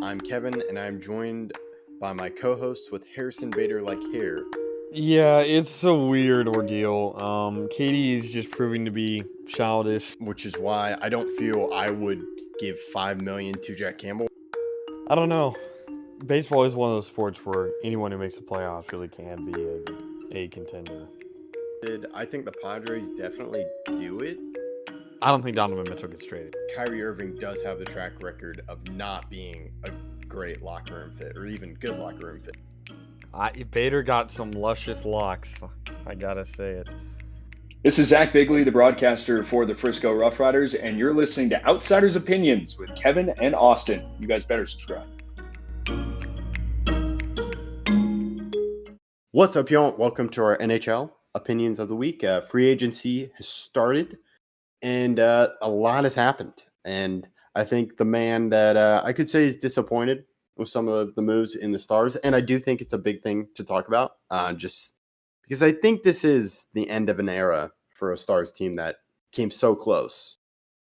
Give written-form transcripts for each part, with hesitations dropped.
I'm Kevin, and I'm joined by my co-host with Harrison Bader like hair. Yeah, it's a weird ordeal. Katie is just proving to be childish. Which is why I don't feel I would give $5 million to Jack Campbell. I don't know. Baseball is one of those sports where anyone who makes the playoffs really can be a contender. I think the Padres definitely do it. I don't think Donovan Mitchell gets traded. Kyrie Irving does have the track record of not being a great locker room fit, or even good locker room fit. Bader got some luscious locks. I gotta say it. This is Zach Bigley, the broadcaster for the Frisco Rough Riders, and you're listening to Outsiders Opinions with Kevin and Austin. You guys better subscribe. What's up, y'all? Welcome to our NHL Opinions of the Week. Free agency has started, and a lot has happened. And I think the man that I could say is disappointed with some of the moves in the Stars, and I do think it's a big thing to talk about, just because I think this is the end of an era for a Stars team that came so close,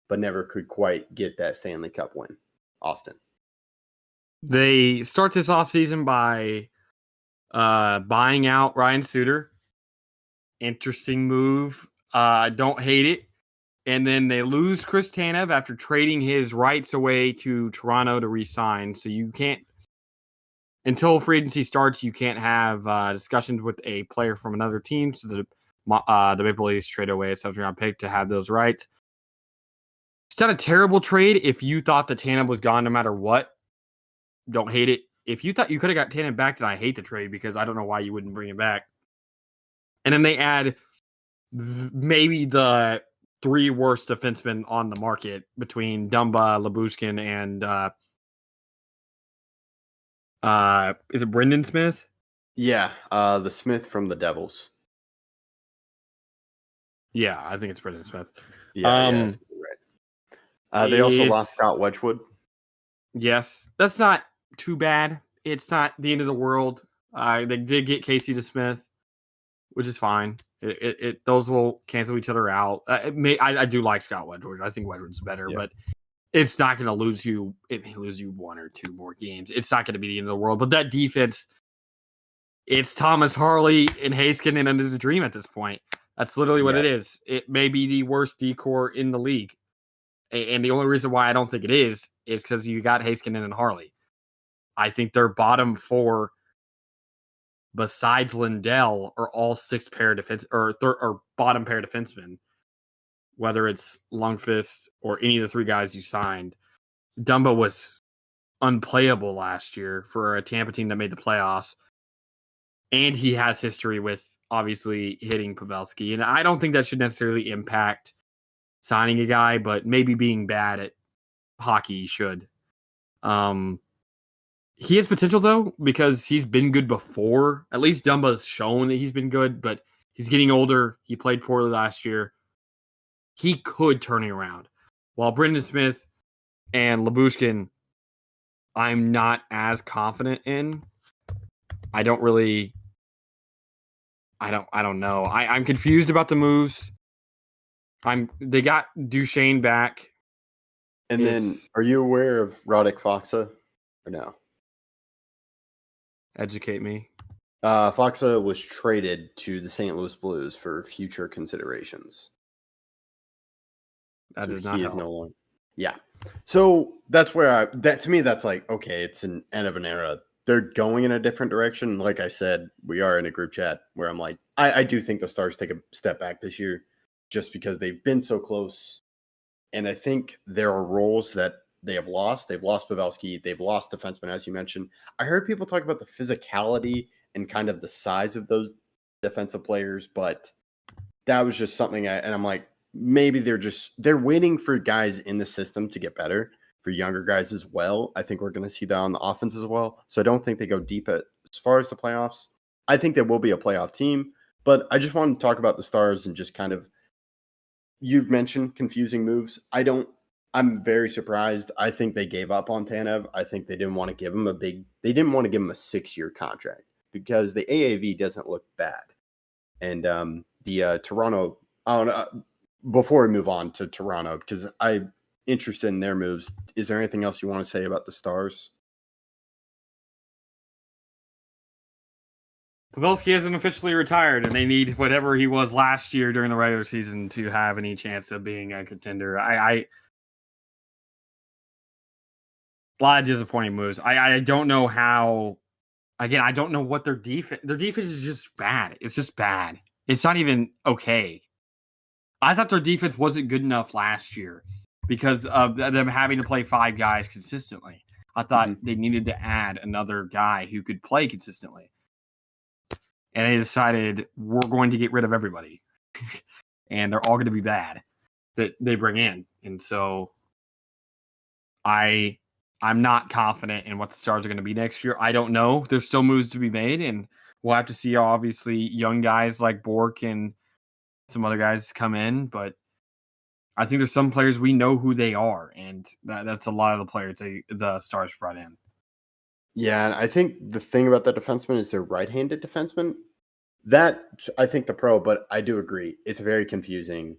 but never could quite get that Stanley Cup win. Austin. They start this offseason by buying out Ryan Suter. Interesting move. Don't hate it. And then they lose Chris Tanev after trading his rights away to Toronto to re-sign. So you can't, until free agency starts, you can't have discussions with a player from another team. So the Maple Leafs trade away a 7th-round pick to have those rights. It's not a terrible trade if you thought that Tanev was gone no matter what. Don't hate it. If you thought you could have got Tanev back, then I hate the trade because I don't know why you wouldn't bring him back. And then they add maybe the 3 worst defensemen on the market between Dumba, Lyubushkin, and is it Brendan Smith? Yeah, the Smith from the Devils. Yeah, I think it's Brendan Smith. Yeah, right. They also lost Scott Wedgwood. Yes, that's not too bad. It's not the end of the world. They did get Casey DeSmith, which is fine. Those will cancel each other out. I do like Scott Wedgwood. I think Wedgwood's better, but it's not going to lose you. It may lose you 1 or 2 more games. It's not going to be the end of the world. But that defense, it's Thomas Harley and Heiskanen under the dream at this point. That's literally what it is. It may be the worst D-core in the league. And the only reason why I don't think it is because you got Heiskanen and Harley. I think their bottom 4, besides Lindell, are all 6 pair defense or bottom pair defensemen. Whether it's Lundqvist or any of the 3 guys you signed. Dumba was unplayable last year for a Tampa team that made the playoffs. And he has history with obviously hitting Pavelski. And I don't think that should necessarily impact signing a guy, but maybe being bad at hockey should. He has potential, though, because he's been good before. At least Dumba's shown that he's been good, but he's getting older. He played poorly last year. He could turn it around. While Brendan Smith and Lyubushkin, I'm not as confident in. I don't know. I'm confused about the moves. They got Duchesne back. And then, are you aware of Radek Faksa or no? Educate me. Faksa was traded to the St. Louis Blues for future considerations. That does not help. No longer. Yeah. So that's where to me, that's like, okay, it's an end of an era. They're going in a different direction. Like I said, we are in a group chat where I'm like, I do think the Stars take a step back this year just because they've been so close. And I think there are roles that they have lost. They've lost Pavelski. They've lost defensemen, as you mentioned. I heard people talk about the physicality and kind of the size of those defensive players, but that was just something I'm like, maybe they're waiting for guys in the system to get better, for younger guys as well. I think we're going to see that on the offense as well. So I don't think they go deep as far as the playoffs. I think they will be a playoff team, but I just wanted to talk about the Stars and just kind of, you've mentioned confusing moves. I'm very surprised. I think they gave up on Tanev. I think they didn't want to give him a 6-year contract because the AAV doesn't look bad. And the Toronto, before we move on to Toronto, because I'm interested in their moves, is there anything else you want to say about the Stars? Pavelski hasn't officially retired, and they need whatever he was last year during the regular season to have any chance of being a contender. A lot of disappointing moves. I don't know how. Again, I don't know what their defense. Their defense is just bad. It's just bad. It's not even okay. I thought their defense wasn't good enough last year because of them having to play 5 guys consistently. I thought they needed to add another guy who could play consistently. And they decided we're going to get rid of everybody. And they're all going to be bad that they bring in. And so I'm not confident in what the Stars are going to be next year. I don't know. There's still moves to be made, and we'll have to see, obviously, young guys like Bork and some other guys come in. But I think there's some players we know who they are, and that's a lot of the players the Stars brought in. Yeah, and I think the thing about the defenseman is they're right-handed defenseman. That, I think, the pro, but I do agree. It's very confusing.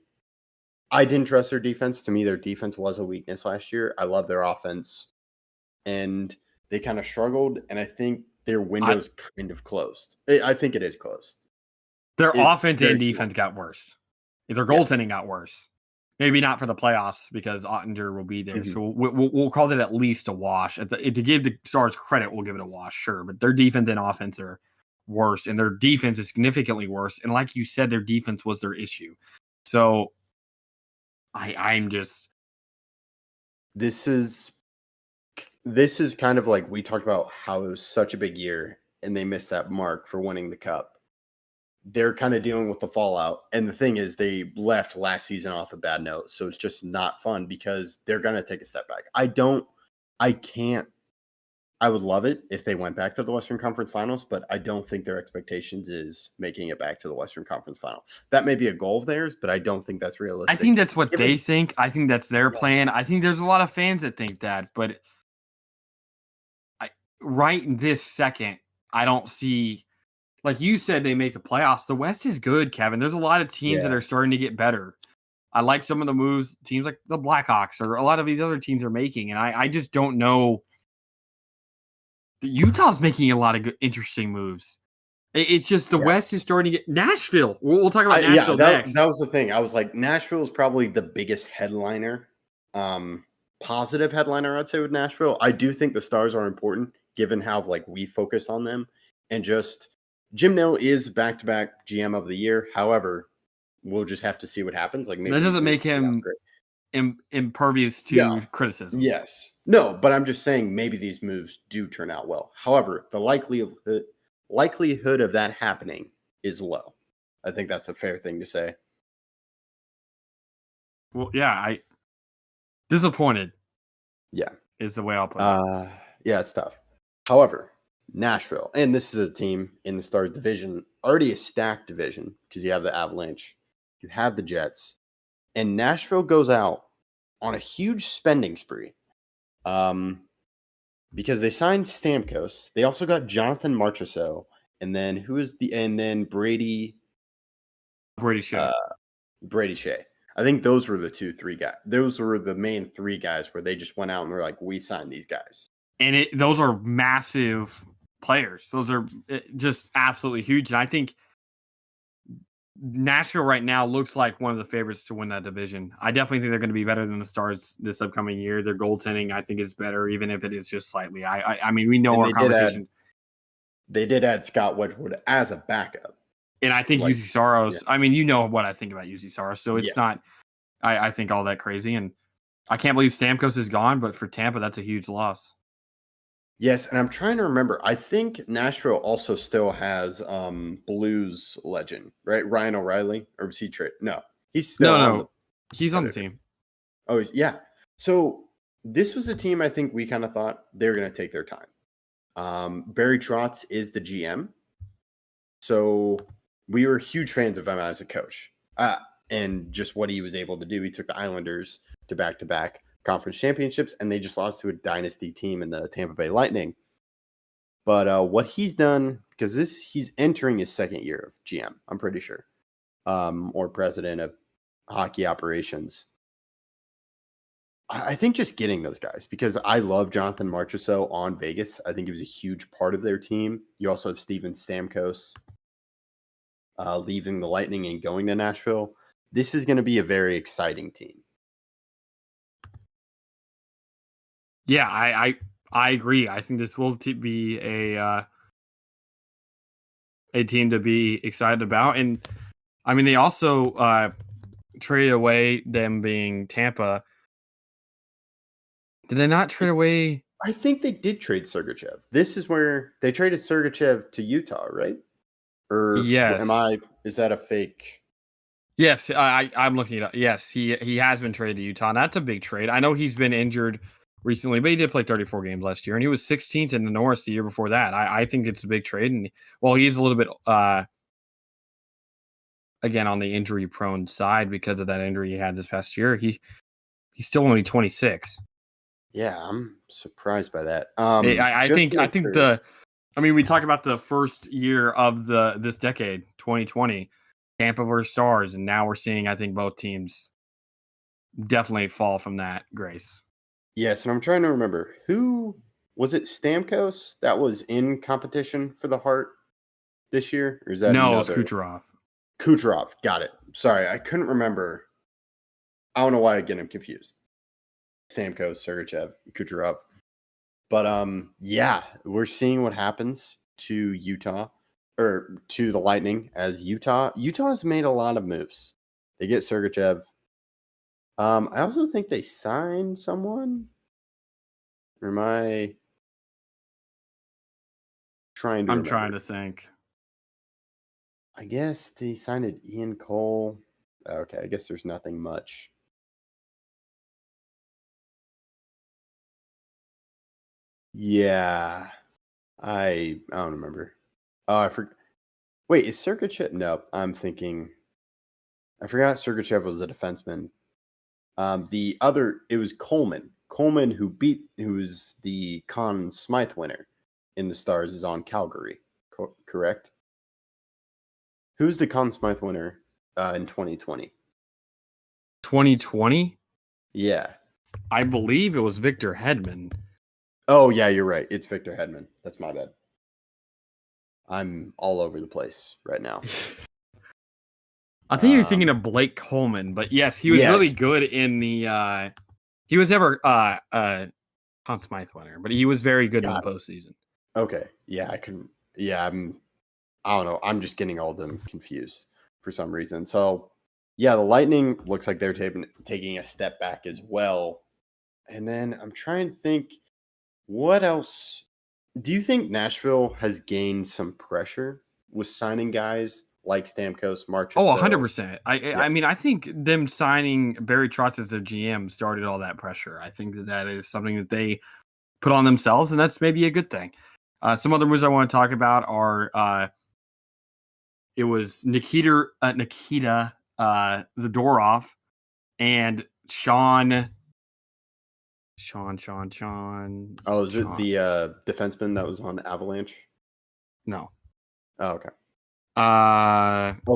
I didn't trust their defense. To me, their defense was a weakness last year. I love their offense. And they kind of struggled, and I think their window's kind of closed. I think it is closed. Their offense and defense got worse. Their goaltending got worse. Maybe not for the playoffs because Ottinger will be there. So we'll call that at least a wash. To give the Stars credit, we'll give it a wash, sure. But their defense and offense are worse, and their defense is significantly worse. And like you said, their defense was their issue. So I'm just... This is kind of like we talked about how it was such a big year and they missed that mark for winning the cup. They're kind of dealing with the fallout. And the thing is, they left last season off a bad note. So it's just not fun because they're going to take a step back. I would love it if they went back to the Western Conference Finals, but I don't think their expectations is making it back to the Western Conference Finals. That may be a goal of theirs, but I don't think that's realistic. I think that's what they think. I think that's their plan. I think there's a lot of fans that think that, but right this second, I don't see, like you said, they make the playoffs. The West is good, Kevin. There's a lot of teams that are starting to get better. I like some of the moves teams like the Blackhawks or a lot of these other teams are making, and I just don't know. Utah's making a lot of good, interesting moves. It's just the West is starting to get Nashville. We'll talk about Nashville next. That was the thing. I was like, Nashville is probably the biggest headliner, positive headliner, I'd say, with Nashville. I do think the Stars are important, given how we focus on them. And just Jim Nill is back-to-back GM of the year. However, we'll just have to see what happens. Maybe that doesn't make him impervious to criticism. Yes. No, but I'm just saying maybe these moves do turn out well. However, the likelihood of that happening is low. I think that's a fair thing to say. Well, yeah, disappointed. Yeah. Is the way I'll put it. Yeah, it's tough. However, Nashville, and this is a team in the Stars division, already a stacked division because you have the Avalanche, you have the Jets, and Nashville goes out on a huge spending spree because they signed Stamkos. They also got Jonathan Marchessault, and then Brady Shea. Brady Shea. I think those were the 3 guys. Those were the main 3 guys where they just went out and were like, we've signed these guys. And those are massive players. Those are just absolutely huge. And I think Nashville right now looks like one of the favorites to win that division. I definitely think they're going to be better than the Stars this upcoming year. Their goaltending, I think, is better, even if it is just slightly. I mean, we know our conversation. They did add Scott Wedgwood as a backup. And I think UC Saros, I mean, you know what I think about UC Saros, so it's not, I think, all that crazy. And I can't believe Stamkos is gone, but for Tampa, that's a huge loss. Yes, and I'm trying to remember. I think Nashville also still has Blues legend, right? Ryan O'Reilly, or was he traded? No, he's still he's on the team. Oh, yeah. So this was a team I think we kind of thought they were going to take their time. Barry Trotz is the GM, so we were huge fans of him as a coach, and just what he was able to do. He took the Islanders to back-to-back conference championships, and they just lost to a dynasty team in the Tampa Bay Lightning. But what he's done, because he's entering his second year of GM, I'm pretty sure, or president of hockey operations. I think just getting those guys, because I love Jonathan Marchessault on Vegas. I think he was a huge part of their team. You also have Steven Stamkos leaving the Lightning and going to Nashville. This is going to be a very exciting team. Yeah, I agree. I think this will be a team to be excited about. And I mean, they also traded away them being Tampa. Did they not trade away? I think they did trade Sergachev. This is where they traded Sergachev to Utah, right? Or Yes. is that a fake? Yes, I'm looking it up. Yes, he has been traded to Utah. And that's a big trade. I know he's been injured recently, but he did play 34 games last year, and he was 16th in the Norris the year before that. I think it's a big trade, and while he's a little bit again on the injury prone side because of that injury he had this past year, he's still only 26. Yeah, I'm surprised by that. I think we talk about the first year of this decade, 2020, Tampa versus Stars, and now we're seeing I think both teams definitely fall from that grace. Yes, and I'm trying to remember who was it. Stamkos that was in competition for the Hart this year, or is that No, it's another? Kucherov. Kucherov, got it. Sorry, I couldn't remember. I don't know why I get him confused. Stamkos, Sergachev, Kucherov. But yeah, we're seeing what happens to Utah or to the Lightning as Utah has made a lot of moves. They get Sergachev. I also think they signed someone. Or am I trying to I'm remember? trying to think. I guess they signed it Ian Cole. Okay, I guess there's nothing much. Yeah. I don't remember. Oh, I forgot. Wait, is Sergachev? No, I'm thinking. I forgot Sergachev was a defenseman. It was Coleman. Coleman, who was the Conn Smythe winner in the Stars, is on Calgary. Correct? Who's the Conn Smythe winner in 2020? 2020? Yeah. I believe it was Victor Hedman. Oh, yeah, you're right. It's Victor Hedman. That's my bad. I'm all over the place right now. I think you're thinking of Blake Coleman, but yes, he was really good in the. He was never Conn Smythe winner, but he was very good in the postseason. Okay, yeah, I can. Yeah, I don't know. I'm just getting all of them confused for some reason. So, yeah, the Lightning looks like they're taking a step back as well. And then I'm trying to think, what else? Do you think Nashville has gained some pressure with signing guys like Stamkos, Marchessault? Oh, 100%. I mean, I think them signing Barry Trotz as their GM started all that pressure. I think that is something that they put on themselves, and that's maybe a good thing. Some other moves I want to talk about are it was Nikita Zadorov and Sean. Oh, is it the defenseman that was on Avalanche? No. Oh, okay.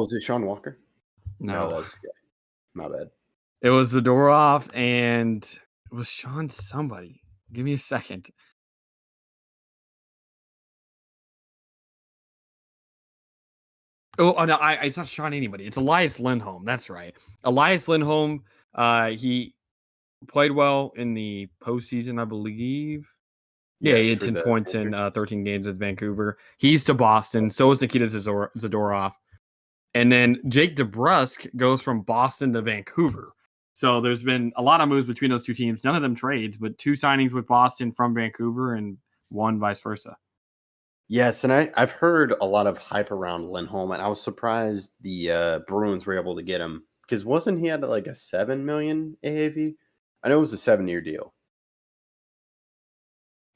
Is it Sean Walker? No, that's good. My bad. It was Zadorov and it was Sean somebody. Give me a second. Oh no, it's not Sean anybody. It's Elias Lindholm. That's right. Elias Lindholm. He played well in the postseason, I believe. Yeah, he had 10 points in 13 games with Vancouver. He's to Boston. So is Nikita Zadorov. And then Jake DeBrusk goes from Boston to Vancouver. So there's been a lot of moves between those two teams. None of them trades, but 2 signings with Boston from Vancouver and 1 vice versa. Yes, and I've heard a lot of hype around Lindholm, and I was surprised the Bruins were able to get him. Because wasn't he at like a $7 million AAV? I know it was a 7-year deal.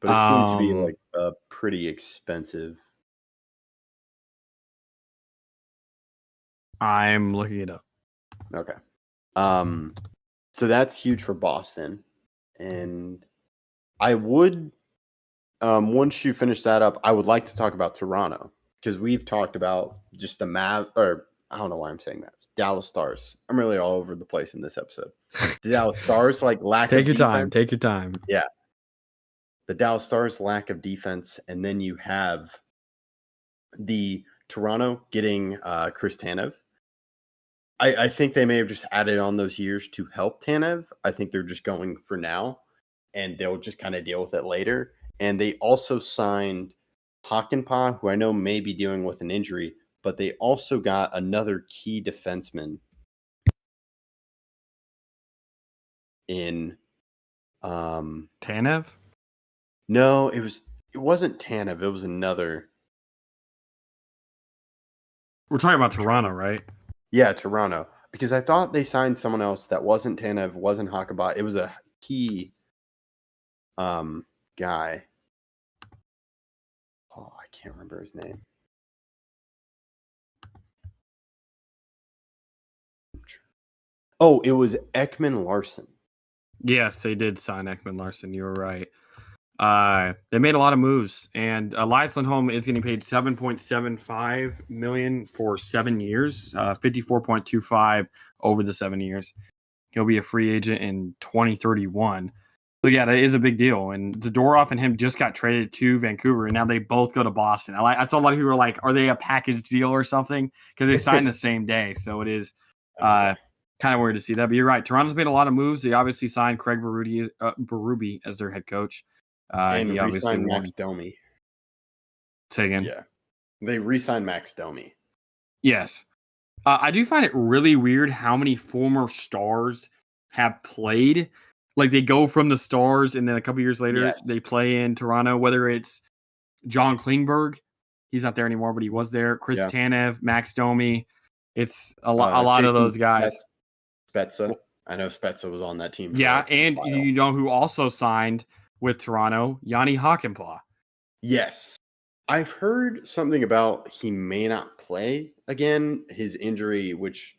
But it seemed to be like a pretty expensive. I'm looking it up. Okay. So that's huge for Boston. And I would, once you finish that up, I would like to talk about Toronto. Because we've talked about just the I don't know why I'm saying that. Dallas Stars. I'm really all over the place in this episode. The Dallas Stars, lack Take of your defense. time. Take your time. Yeah. The Dallas Stars lack of defense, and then you have the Toronto getting Chris Tanev. I think they may have just added on those years to help Tanev. I think they're just going for now, and they'll just kind of deal with it later. And they also signed Hakanpää, who I know may be dealing with an injury, but they also got another key defenseman in Tanev? No, it wasn't Tanev, it was another. We're talking about Toronto, right? Yeah, Toronto. Because I thought they signed someone else that wasn't Tanev, wasn't Hakanpää. It was a key guy. Oh, I can't remember his name. Oh, it was Ekman Larson. Yes, they did sign Ekman Larson. You were right. They made a lot of moves, and Elias Lindholm is getting paid $7.75 million for 7 years, $54.25 over the 7 years. He'll be a free agent in 2031. So yeah, that is a big deal. And Zadorov and him just got traded to Vancouver, and now they both go to Boston. I saw a lot of people were like, "Are they a package deal or something?" Because they signed the same day. So it is kind of weird to see that. But you're right. Toronto's made a lot of moves. They obviously signed Craig Berube as their head coach. And he obviously re-signed won. Max Domi. Say again. Yeah. They re-signed Max Domi. Yes. I do find it really weird how many former stars have played. Like they go from the Stars and then a couple years later they play in Toronto, whether it's John Klingberg, he's not there anymore, but he was there. Chris Tanev, Max Domi. It's a lot of those guys. Spezza. I know Spezza was on that team. Yeah, and you know who also signed with Toronto? Yanni Hakanpää. Yes. I've heard something about he may not play again. His injury, which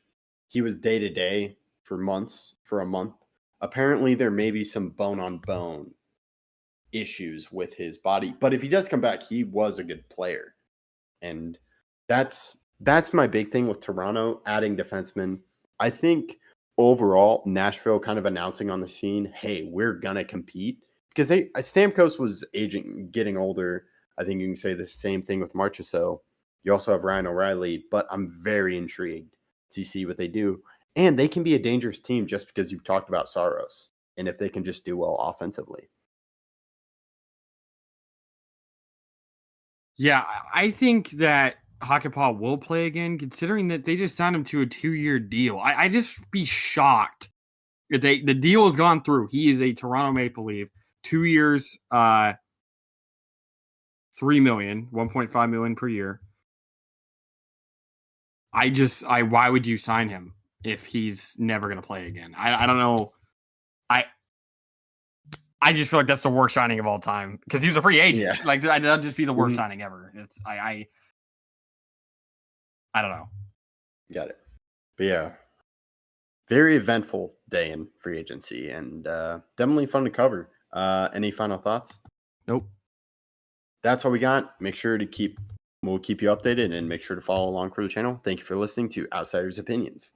he was day-to-day for a month. Apparently, there may be some bone-on-bone issues with his body. But if he does come back, he was a good player. And that's my big thing with Toronto, adding defensemen. I think overall, Nashville kind of announcing on the scene, hey, we're going to compete. Because Stamkos was getting older. I think you can say the same thing with Marchessault. You also have Ryan O'Reilly, but I'm very intrigued to see what they do. And they can be a dangerous team just because you've talked about Saros. And if they can just do well offensively. Yeah, I think that Hakanpää will play again, considering that they just signed him to a 2-year deal. I just be shocked if the deal has gone through. He is a Toronto Maple Leaf, 2 years, $3 million, $1.5 million per year. Why would you sign him if he's never going to play again? I don't know. I just feel like that's the worst signing of all time because he was a free agent. Yeah. Like that'd just be the worst signing ever. It's I don't know. Got it. But yeah, very eventful day in free agency and definitely fun to cover. Any final thoughts? Nope. That's all we got. We'll keep you updated and make sure to follow along for the channel. Thank you for listening to Outsiders Opinions.